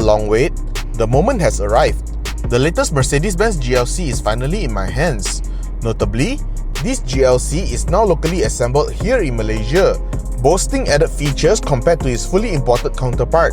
long wait, the moment has arrived. The latest Mercedes-Benz GLC is finally in my hands. Notably, this GLC is now locally assembled here in Malaysia, boasting added features compared to its fully imported counterpart.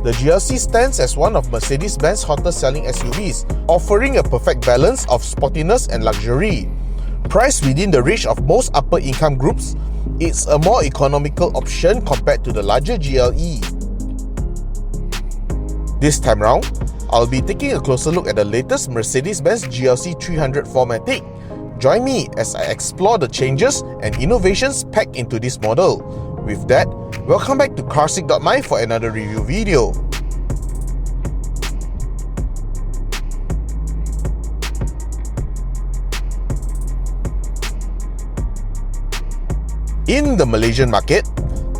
The GLC stands as one of Mercedes-Benz's hottest selling SUVs, offering a perfect balance of sportiness and luxury. Priced within the reach of most upper income groups, it's a more economical option compared to the larger GLE. This time round, I'll be taking a closer look at the latest Mercedes-Benz GLC 300 4Matic. Join me as I explore the changes and innovations packed into this model. With that, welcome back to Carsick.my for another review video. In the Malaysian market,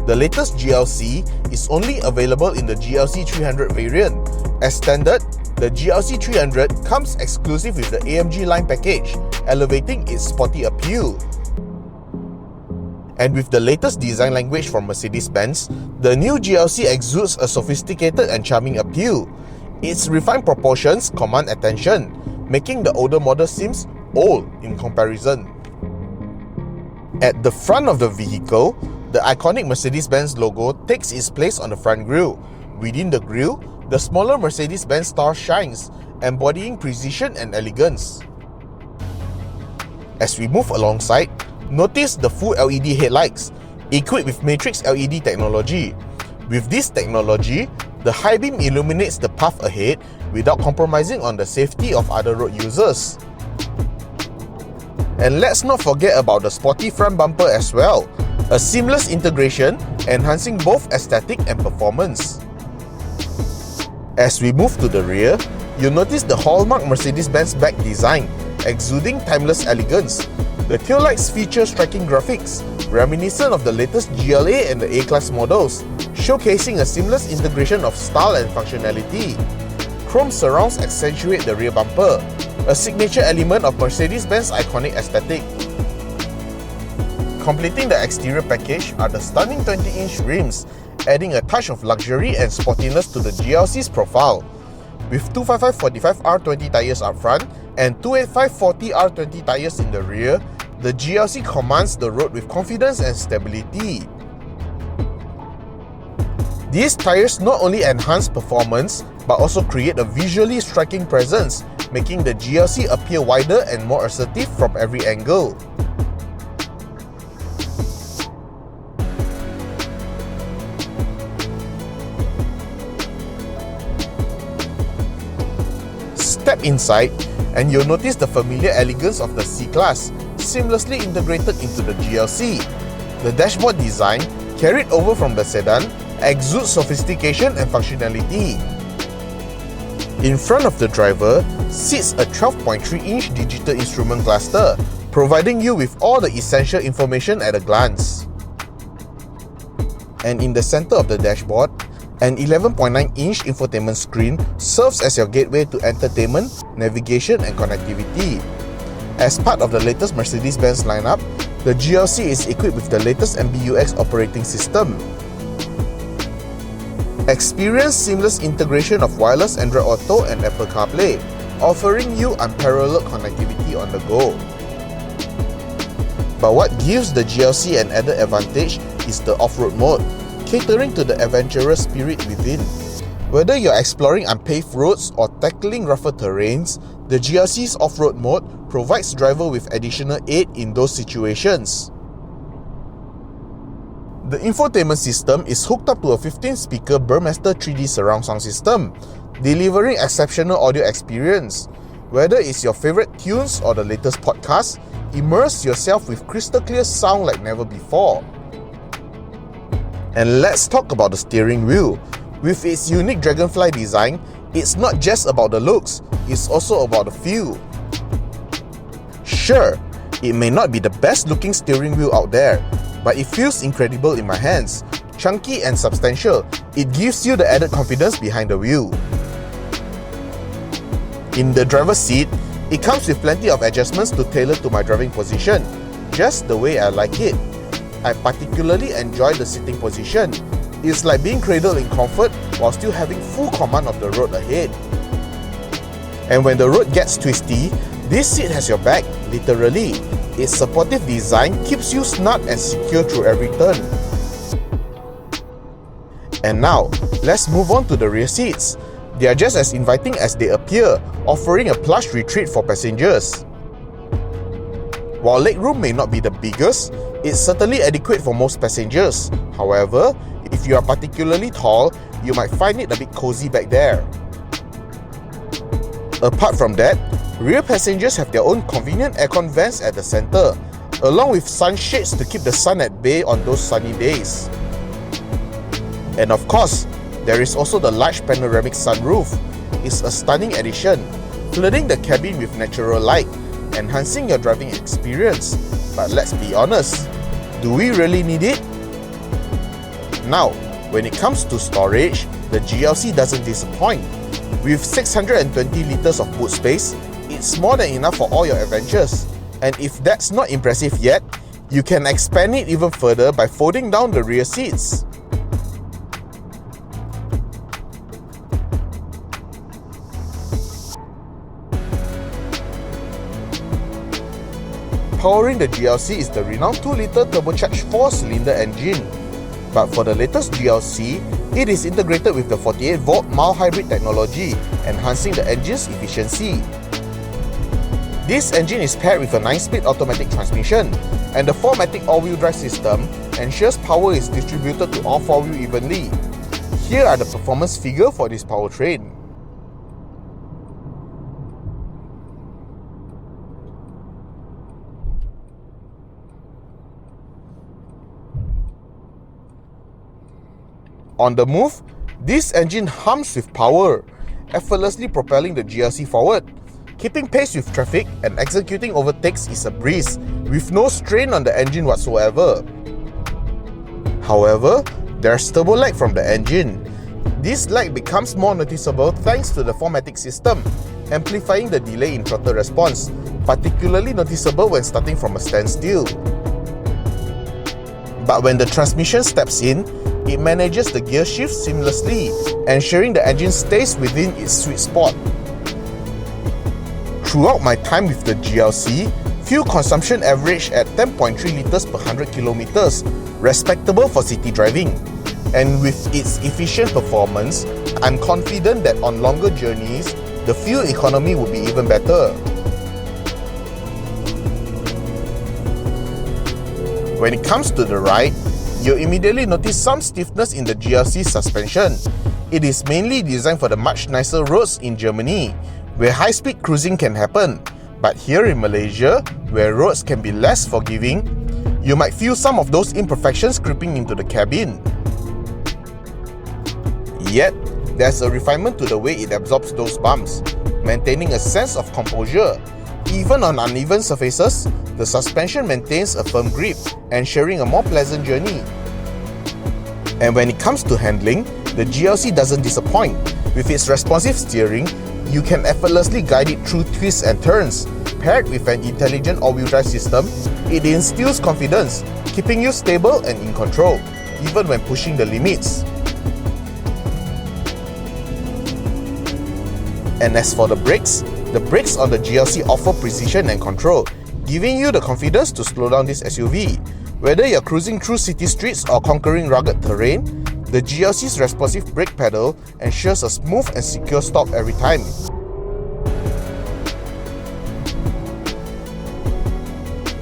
the latest GLC is only available in the GLC 300 variant. As standard, the GLC 300 comes exclusive with the AMG line package, elevating its sporty appeal. And with the latest design language from Mercedes-Benz, the new GLC exudes a sophisticated and charming appeal. Its refined proportions command attention, making the older model seems old in comparison. At the front of the vehicle, the iconic Mercedes-Benz logo takes its place on the front grille. Within the grille, the smaller Mercedes-Benz star shines, embodying precision and elegance. As we move alongside, notice the full LED headlights, equipped with matrix LED technology. With this technology, the high beam illuminates the path ahead without compromising on the safety of other road users. And let's not forget about the sporty front bumper as well, a seamless integration enhancing both aesthetic and performance. As we move to the rear, you'll notice the hallmark Mercedes-Benz back design, exuding timeless elegance. The taillights feature striking graphics, reminiscent of the latest GLA and the A-Class models, showcasing a seamless integration of style and functionality. Chrome surrounds accentuate the rear bumper, a signature element of Mercedes-Benz's iconic aesthetic. Completing the exterior package are the stunning 20-inch rims, adding a touch of luxury and sportiness to the GLC's profile. With 255/45R20 tyres up front and 285/40R20 tyres in the rear, the GLC commands the road with confidence and stability. These tyres not only enhance performance, but also create a visually striking presence, making the GLC appear wider and more assertive from every angle. Step inside and you'll notice the familiar elegance of the C-Class, seamlessly integrated into the GLC. The dashboard design, carried over from the sedan, exudes sophistication and functionality. In front of the driver sits a 12.3-inch digital instrument cluster, providing you with all the essential information at a glance. And in the center of the dashboard, an 11.9-inch infotainment screen serves as your gateway to entertainment, navigation and connectivity. As part of the latest Mercedes-Benz lineup, the GLC is equipped with the latest MBUX operating system. Experience seamless integration of wireless Android Auto and Apple CarPlay, offering you unparalleled connectivity on the go. But what gives the GLC an added advantage is the off-road mode, catering to the adventurous spirit within. Whether you're exploring unpaved roads or tackling rougher terrains, the GLC's off-road mode provides driver with additional aid in those situations. The infotainment system is hooked up to a 15-speaker Burmester 3D surround sound system, delivering exceptional audio experience. Whether it's your favorite tunes or the latest podcast, immerse yourself with crystal clear sound like never before. And let's talk about the steering wheel. With its unique dragonfly design, it's not just about the looks, it's also about the feel. Sure, it may not be the best looking steering wheel out there, but it feels incredible in my hands. Chunky and substantial, it gives you the added confidence behind the wheel. In the driver's seat, it comes with plenty of adjustments to tailor to my driving position, just the way I like it. I particularly enjoy the sitting position. It's like being cradled in comfort while still having full command of the road ahead. And when the road gets twisty, this seat has your back, literally. Its supportive design keeps you snug and secure through every turn. And now, let's move on to the rear seats. They are just as inviting as they appear, offering a plush retreat for passengers. While legroom may not be the biggest, it's certainly adequate for most passengers. However, if you are particularly tall, you might find it a bit cozy back there. Apart from that, rear passengers have their own convenient aircon vents at the center, along with sunshades to keep the sun at bay on those sunny days. And of course, there is also the large panoramic sunroof. It's a stunning addition, flooding the cabin with natural light, enhancing your driving experience. But let's be honest, do we really need it? Now, when it comes to storage, the GLC doesn't disappoint. With 620 liters of boot space, it's more than enough for all your adventures. And if that's not impressive yet, you can expand it even further by folding down the rear seats. Powering the GLC is the renowned 2-liter turbocharged 4-cylinder engine. But for the latest GLC, it is integrated with the 48-volt mild hybrid technology, enhancing the engine's efficiency. This engine is paired with a 9-speed automatic transmission, and the 4Matic all-wheel drive system ensures power is distributed to all 4 wheels evenly. Here are the performance figures for this powertrain. On the move, this engine hums with power, effortlessly propelling the GLC forward. Keeping pace with traffic and executing overtakes is a breeze, with no strain on the engine whatsoever. However, there's turbo lag from the engine. This lag becomes more noticeable thanks to the 4Matic system, amplifying the delay in throttle response, particularly noticeable when starting from a standstill. But when the transmission steps in, it manages the gear shift seamlessly, ensuring the engine stays within its sweet spot. Throughout my time with the GLC, fuel consumption averaged at 10.3 liters per 100 kilometers, respectable for city driving. And with its efficient performance, I'm confident that on longer journeys, the fuel economy will be even better. When it comes to the ride, you'll immediately notice some stiffness in the GLC suspension. It is mainly designed for the much nicer roads in Germany, where high-speed cruising can happen. But here in Malaysia, where roads can be less forgiving, you might feel some of those imperfections creeping into the cabin. Yet, there's a refinement to the way it absorbs those bumps, maintaining a sense of composure. Even on uneven surfaces, the suspension maintains a firm grip, ensuring a more pleasant journey. And when it comes to handling, the GLC doesn't disappoint. With its responsive steering, you can effortlessly guide it through twists and turns. Paired with an intelligent all-wheel drive system, it instills confidence, keeping you stable and in control, even when pushing the limits. And as for the brakes on the GLC offer precision and control, giving you the confidence to slow down this SUV. Whether you're cruising through city streets or conquering rugged terrain, the GLC's responsive brake pedal ensures a smooth and secure stop every time.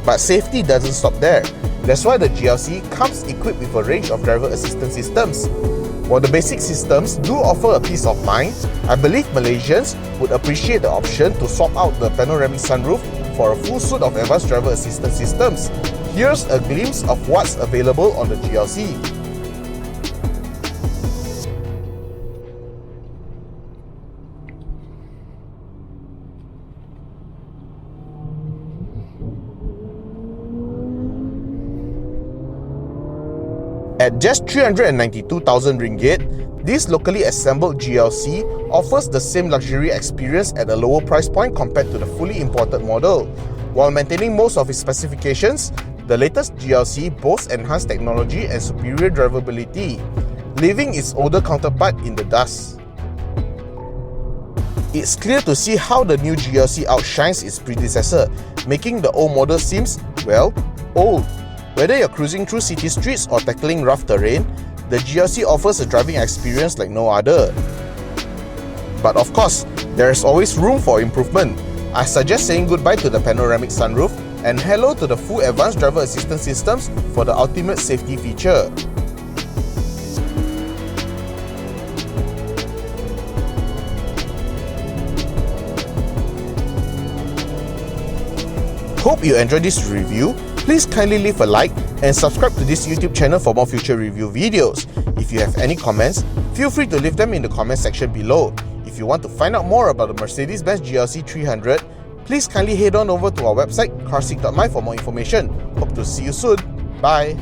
But safety doesn't stop there. That's why the GLC comes equipped with a range of driver assistance systems. While the basic systems do offer a peace of mind, I believe Malaysians would appreciate the option to swap out the panoramic sunroof for a full suite of advanced driver assistance systems. Here's a glimpse of what's available on the GLC. At just 392,000 ringgit, this locally assembled GLC offers the same luxury experience at a lower price point compared to the fully imported model. While maintaining most of its specifications, the latest GLC boasts enhanced technology and superior drivability. leaving its older counterpart in the dust. It's clear to see how the new GLC outshines its predecessor, making the old model seems, well, old. Whether you're cruising through city streets or tackling rough terrain, the GLC offers a driving experience like no other. But of course, there is always room for improvement. I suggest saying goodbye to the panoramic sunroof and hello to the full advanced driver assistance systems for the ultimate safety feature. Hope you enjoyed this review. Please kindly leave a like and subscribe to this YouTube channel for more future review videos. If you have any comments, feel free to leave them in the comment section below. If you want to find out more about the Mercedes-Benz GLC 300, please kindly head on over to our website carsick.my for more information. Hope to see you soon. Bye.